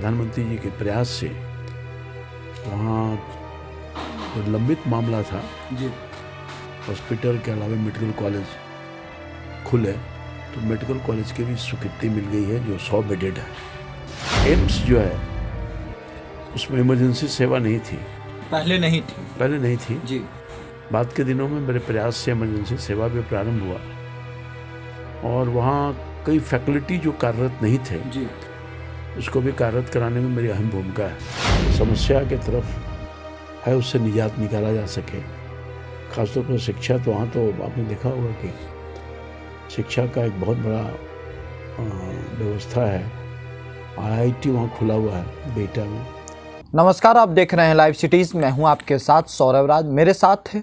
प्रधानमंत्री जी के प्रयास से वहाँ जो लंबित मामला था जी हॉस्पिटल के अलावा मेडिकल कॉलेज खुले तो मेडिकल कॉलेज की भी स्वीकृति मिल गई है जो 100 बेडेड है। एम्स जो है उसमें इमरजेंसी सेवा नहीं थी, पहले नहीं थी जी। बाद के दिनों में मेरे प्रयास से इमरजेंसी सेवा भी प्रारंभ हुआ और वहाँ कई फैकल्टी जो कार्यरत नहीं थे जी उसको भी कार्यरत कराने में मेरी अहम भूमिका है। समस्या के तरफ है उससे निजात निकाला जा सके, खासतौर पर शिक्षा। तो वहाँ तो आपने देखा होगा कि शिक्षा का एक बहुत बड़ा व्यवस्था है। IIT वहाँ खुला हुआ है बेटा में। नमस्कार, आप देख रहे हैं लाइव सिटीज़। मैं हूं आपके साथ सौरभ राज। मेरे साथ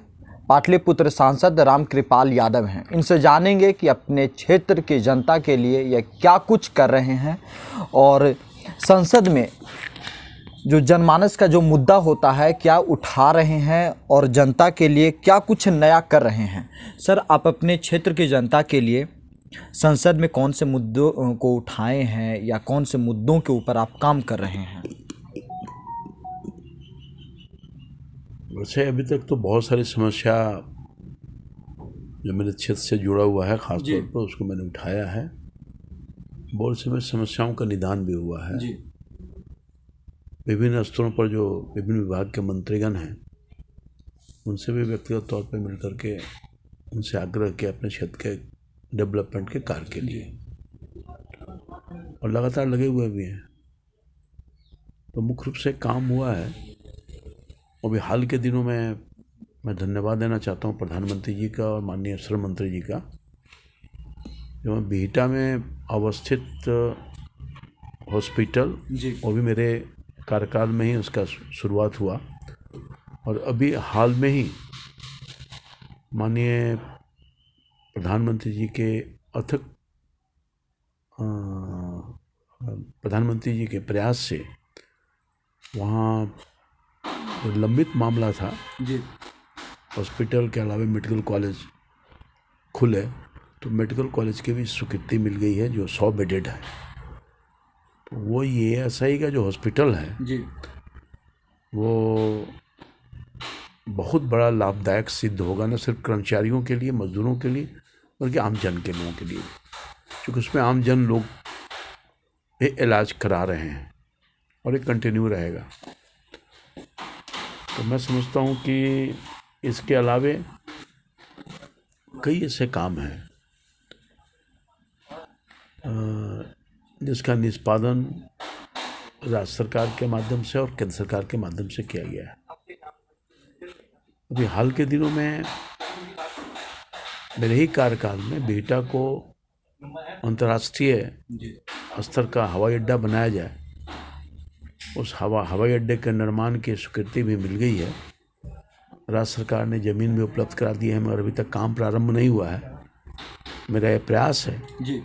पाटलिपुत्र सांसद रामकृपाल यादव हैं। इनसे जानेंगे कि अपने क्षेत्र की जनता के लिए यह क्या कुछ कर रहे हैं और संसद में जो जनमानस का जो मुद्दा होता है क्या उठा रहे हैं और जनता के लिए क्या कुछ नया कर रहे हैं। सर, आप अपने क्षेत्र की जनता के लिए संसद में कौन से मुद्दों को उठाए हैं या कौन से मुद्दों के ऊपर आप काम कर रहे हैं? वैसे अभी तक तो बहुत सारी समस्या जो मेरे क्षेत्र से जुड़ा हुआ है खास तौर पर उसको मैंने उठाया है। बहुत सी समस्याओं का निदान भी हुआ है जी। विभिन्न स्तरों पर जो विभिन्न विभाग के मंत्रीगण हैं उनसे भी व्यक्तिगत तौर पर मिलकर के उनसे आग्रह किया अपने क्षेत्र के डेवलपमेंट के कार्य के लिए और लगातार लगे हुए भी हैं। तो मुख्य रूप से काम हुआ है। अभी हाल के दिनों में मैं धन्यवाद देना चाहता हूँ प्रधानमंत्री जी का और माननीय श्रम मंत्री जी का। जो बिहटा में अवस्थित हॉस्पिटल वो भी मेरे कार्यकाल में ही उसका शुरुआत हुआ और अभी हाल में ही माननीय प्रधानमंत्री जी के अथक प्रधानमंत्री जी के प्रयास से वहाँ जो लंबित मामला था जी हॉस्पिटल के अलावा मेडिकल कॉलेज खुले तो मेडिकल कॉलेज की भी स्वीकृति मिल गई है जो 100 बेडेड है। तो वो ESI का जो हॉस्पिटल है जी वो बहुत बड़ा लाभदायक सिद्ध होगा, न सिर्फ कर्मचारियों के लिए मजदूरों के लिए बल्कि आम जन के लोगों के लिए, क्योंकि उसमें आम जन लोग भी इलाज करा रहे हैं और ये कंटिन्यू रहेगा। तो मैं समझता हूँ कि इसके अलावे कई ऐसे काम हैं जिसका निष्पादन राज्य सरकार के माध्यम से और केंद्र सरकार के माध्यम से किया गया है। अभी हाल के दिनों में मेरे ही कार्यकाल में बिहटा को अंतर्राष्ट्रीय स्तर का हवाई अड्डा बनाया जाए, उस हवाई अड्डे के निर्माण की स्वीकृति भी मिल गई है। राज्य सरकार ने ज़मीन भी उपलब्ध करा दी है मगर अभी तक काम प्रारंभ नहीं हुआ है। मेरा यह प्रयास है जी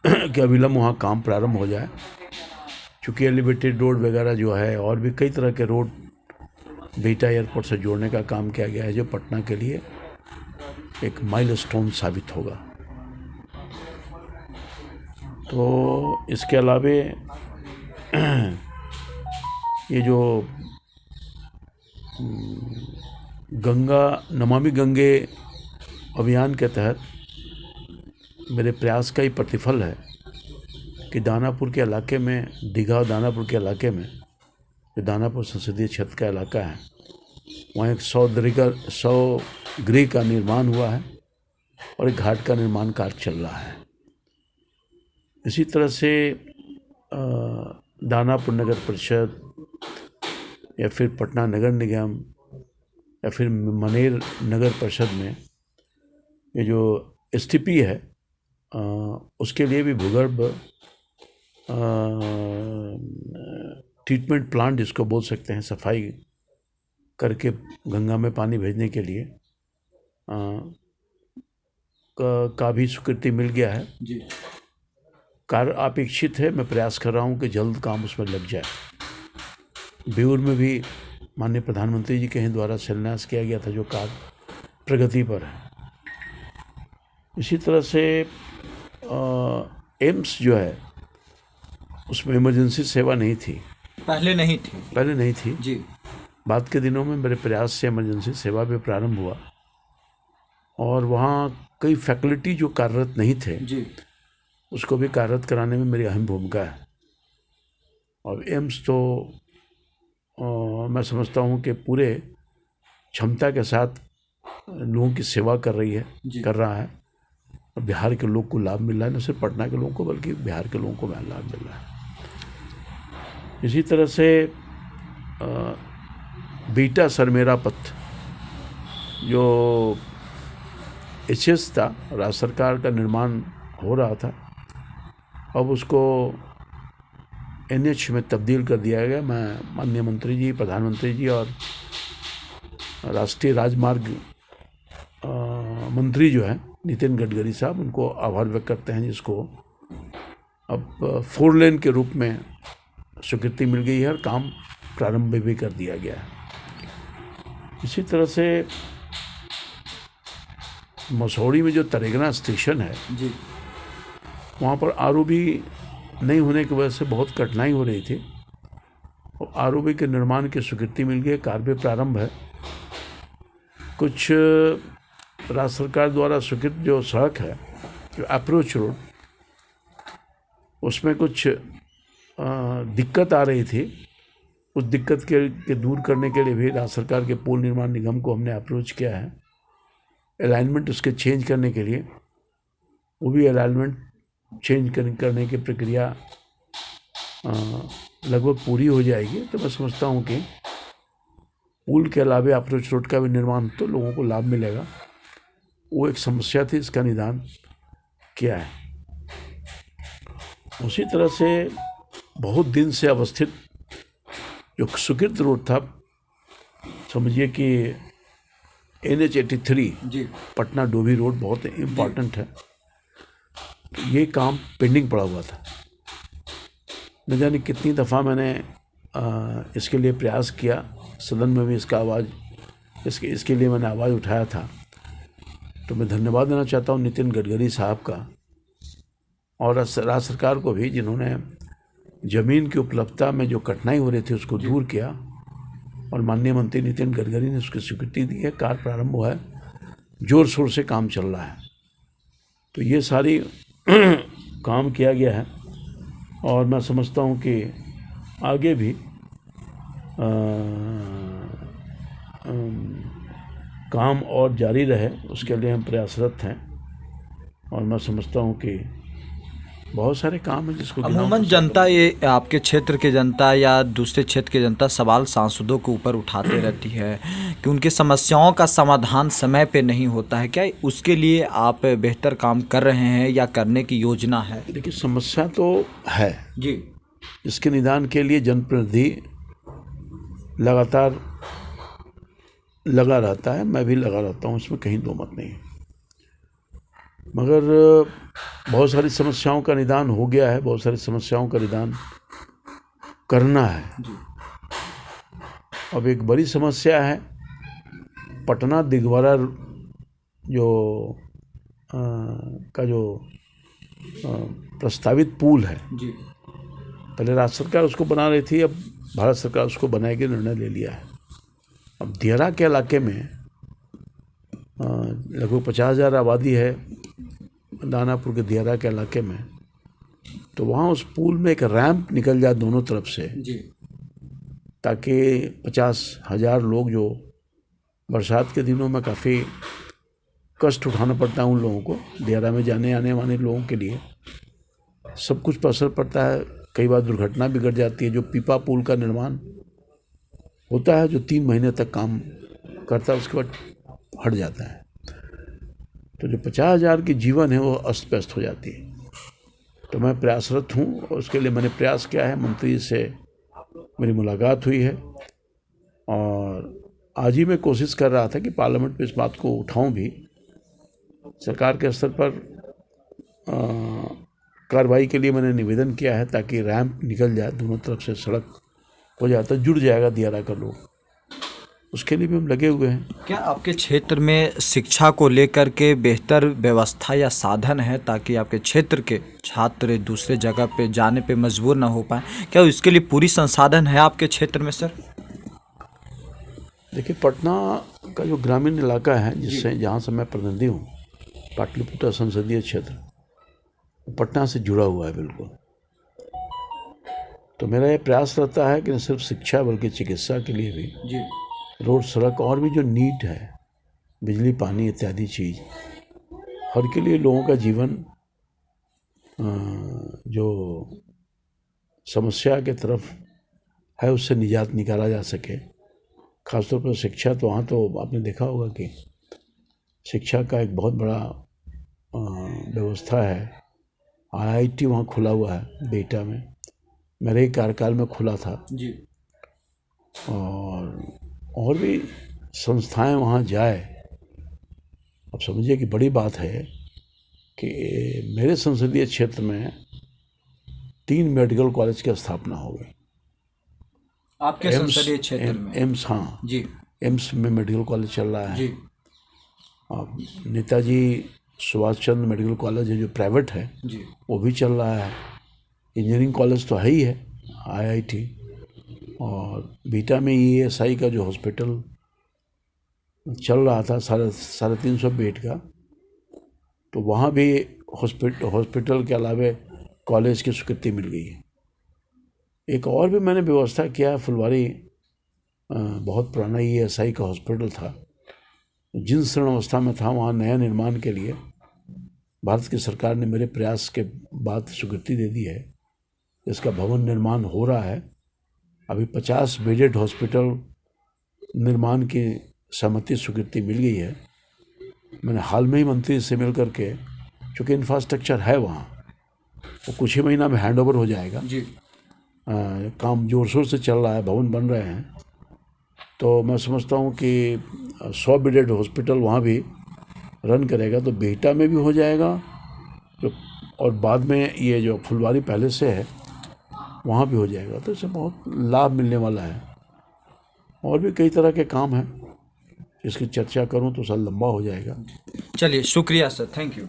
कि अविलंब वहाँ काम प्रारंभ हो जाए, चूँकि एलिवेटेड रोड वगैरह जो है और भी कई तरह के रोड बिहटा एयरपोर्ट से जोड़ने का काम किया गया है जो पटना के लिए एक माइलस्टोन साबित होगा। तो इसके अलावे ये जो नमामि गंगे अभियान के तहत मेरे प्रयास का ही प्रतिफल है कि दानापुर के इलाके में दीघा और दानापुर के इलाके में जो दानापुर संसदीय क्षेत्र का इलाका है वहाँ एक 100 गृह का निर्माण हुआ है और एक घाट का निर्माण कार्य चल रहा है। इसी तरह से दानापुर नगर परिषद या फिर पटना नगर निगम या फिर मनेर नगर परिषद में ये जो STP है उसके लिए भी भूगर्भ ट्रीटमेंट प्लांट जिसको बोल सकते हैं सफाई करके गंगा में पानी भेजने के लिए का भी स्वीकृति मिल गया है जी। कार्य अपेक्षित है। मैं प्रयास कर रहा हूँ कि जल्द काम उसमें लग जाए। बेऊर में भी माननीय प्रधानमंत्री जी के ही द्वारा शिलान्यास किया गया था जो कार्य प्रगति पर है। इसी तरह से एम्स जो है उसमें इमरजेंसी सेवा नहीं थी, पहले नहीं थी। पहले नहीं थी। जी बाद के दिनों में मेरे प्रयास से इमरजेंसी सेवा भी प्रारंभ हुआ और वहाँ कई फैकल्टी जो कार्यरत नहीं थे जी उसको भी कार्यरत कराने में मेरी अहम भूमिका है। और एम्स तो मैं समझता हूँ कि पूरे क्षमता के साथ लोगों की सेवा कर रहा है और बिहार के लोग को लाभ मिल रहा है, न सिर्फ पटना के लोगों को बल्कि बिहार के लोगों को लाभ मिल रहा है। इसी तरह से बीटा सरमेरा पथ जो एचएस था, राज्य सरकार का निर्माण हो रहा था, अब उसको एनएच में तब्दील कर दिया गया। मैं माननीय मंत्री जी, प्रधानमंत्री जी और राष्ट्रीय राजमार्ग मंत्री जो हैं नितिन गडकरी साहब, उनको आभार व्यक्त करते हैं जिसको अब 4 लेन के रूप में स्वीकृति मिल गई है और काम प्रारंभ भी कर दिया गया है। इसी तरह से मसौड़ी में जो तरेगना स्टेशन है जी वहाँ पर आरओबी नहीं होने की वजह से बहुत कठिनाई हो रही थी और आरओबी के निर्माण की स्वीकृति मिल गई, कार्य भी प्रारंभ है। कुछ राज्य सरकार द्वारा स्वीकृत जो सड़क है, जो अप्रोच रोड, उसमें कुछ दिक्कत आ रही थी। उस दिक्कत के दूर करने के लिए भी राज्य सरकार के पुल निर्माण निगम को हमने अप्रोच किया है अलाइनमेंट उसके चेंज करने के लिए। वो भी अलाइनमेंट चेंज करने की प्रक्रिया लगभग पूरी हो जाएगी। तो मैं समझता हूँ कि पुल के अलावा अप्रोच रोड का भी निर्माण तो लोगों को लाभ मिलेगा। वो एक समस्या थी, इसका निदान किया है। उसी तरह से बहुत दिन से अवस्थित जो स्वीकृत रोड था, समझिए कि NH-83 जी पटना डोभी रोड बहुत इम्पॉर्टेंट है, तो ये काम पेंडिंग पड़ा हुआ था। न जाने कितनी दफ़ा मैंने इसके लिए प्रयास किया, सदन में भी इसके लिए मैंने आवाज़ उठाया था। तो मैं धन्यवाद देना चाहता हूँ नितिन गडकरी साहब का और राज्य सरकार को भी, जिन्होंने ज़मीन की उपलब्धता में जो कठिनाई हो रही थी उसको दूर किया और माननीय मंत्री नितिन गडकरी ने उसकी स्वीकृति दी है। कार्य प्रारंभ हुआ है, जोर शोर से काम चल रहा है। तो ये सारी काम किया गया है और मैं समझता हूँ कि आगे भी काम और जारी रहे, उसके लिए हम प्रयासरत हैं। और मैं समझता हूँ कि बहुत सारे काम हैं जिसको अमूमन जनता, ये आपके क्षेत्र की जनता या दूसरे क्षेत्र की जनता सवाल सांसदों के ऊपर उठाते रहती है कि उनकी समस्याओं का समाधान समय पे नहीं होता है। क्या उसके लिए आप बेहतर काम कर रहे हैं या करने की योजना है? देखिए, समस्या तो है जी, इसके निदान के लिए जनप्रतिनिधि लगातार लगा रहता है, मैं भी लगा रहता हूँ, इसमें कहीं दो मत नहीं। मगर बहुत सारी समस्याओं का निदान हो गया है, बहुत सारी समस्याओं का निदान करना है। अब एक बड़ी समस्या है पटना दिगवारा जो प्रस्तावित पुल है। जी, पहले राज्य सरकार उसको बना रही थी, अब भारत सरकार उसको बनाने के निर्णय ले लिया है। अब दियारा के इलाके में लगभग 50,000 आबादी है, दानापुर के दियारा के इलाके में। तो वहाँ उस पुल में एक रैंप निकल जाए दोनों तरफ से, जी, ताकि 50,000 लोग जो बरसात के दिनों में काफ़ी कष्ट उठाना पड़ता है उन लोगों को, दियारा में जाने आने वाले लोगों के लिए सब कुछ पर असर पड़ता है। कई बार दुर्घटना भी घट जाती है। जो पीपा पुल का निर्माण होता है, जो 3 महीने तक काम करता है, उसके बाद हट जाता है। तो जो 50,000 की जीवन है वो अस्त व्यस्त हो जाती है। तो मैं प्रयासरत हूँ और उसके लिए मैंने प्रयास किया है। मंत्री से मेरी मुलाकात हुई है और आज ही मैं कोशिश कर रहा था कि पार्लियामेंट में इस बात को उठाऊं भी। सरकार के स्तर पर कार्रवाई के लिए मैंने निवेदन किया है ताकि रैंप निकल जाए, दोनों तरफ से सड़क हो जाता, जुड़ जाएगा दियारा का लोग। उसके लिए भी हम लगे हुए हैं। क्या आपके क्षेत्र में शिक्षा को लेकर के बेहतर व्यवस्था या साधन है ताकि आपके क्षेत्र के छात्र दूसरे जगह पे जाने पे मजबूर ना हो पाए? क्या इसके लिए पूरी संसाधन है आपके क्षेत्र में सर? देखिए, पटना का जो ग्रामीण इलाका है जिससे जहाँ से मैं प्रतिनिधि हूँ, पाटलिपुत्र संसदीय क्षेत्र, पटना से जुड़ा हुआ है बिल्कुल। तो मेरा ये प्रयास रहता है कि न सिर्फ शिक्षा बल्कि चिकित्सा के लिए भी जी रोड, सड़क और भी जो नीड है, बिजली, पानी इत्यादि चीज़, हर के लिए लोगों का जीवन जो समस्या के तरफ है उससे निजात निकाला जा सके। खासतौर पर शिक्षा, तो वहाँ तो आपने देखा होगा कि शिक्षा का एक बहुत बड़ा व्यवस्था है। IIT वहाँ खुला हुआ है बेटा में, मेरे ही कार्यकाल में खुला था। जी और भी संस्थाएं वहाँ जाए। अब समझिए कि बड़ी बात है कि मेरे संसदीय क्षेत्र में 3 मेडिकल कॉलेज की स्थापना हो गई। आपके संसदीय क्षेत्र में? एम्स, हाँ जी एम्स में मेडिकल कॉलेज चल रहा है। जी अब नेताजी सुभाष चंद्र मेडिकल कॉलेज है जो प्राइवेट है, जी वो भी चल रहा है। इंजीनियरिंग कॉलेज तो है ही है, IIT। और बीटा में ESI का जो हॉस्पिटल चल रहा था 350 बेड का, तो वहाँ भी हॉस्पिटल के अलावे कॉलेज की स्वीकृति मिल गई है। एक और भी मैंने व्यवस्था किया है, फुलवारी बहुत पुराना ESI का हॉस्पिटल था, जिन शरण अवस्था में था, वहाँ नया निर्माण के लिए भारत की सरकार ने मेरे प्रयास के बाद स्वीकृति दे दी है। इसका भवन निर्माण हो रहा है। अभी 50 बेडेड हॉस्पिटल निर्माण की सहमति स्वीकृति मिल गई है। मैंने हाल में ही मंत्री से मिल करके, चूँकि इंफ्रास्ट्रक्चर है वहाँ, वो कुछ ही महीना में हैंडओवर हो जाएगा। जी काम जोर शोर से चल रहा है, भवन बन रहे हैं। तो मैं समझता हूँ कि 100 बेडेड हॉस्पिटल वहाँ भी रन करेगा, तो बेहटा में भी हो जाएगा, तो और बाद में ये जो फुलवारी पहले से है वहाँ भी हो जाएगा। तो इससे बहुत लाभ मिलने वाला है। और भी कई तरह के काम हैं, इसकी चर्चा करूँ तो साल लंबा हो जाएगा। चलिए, शुक्रिया सर, थैंक यू।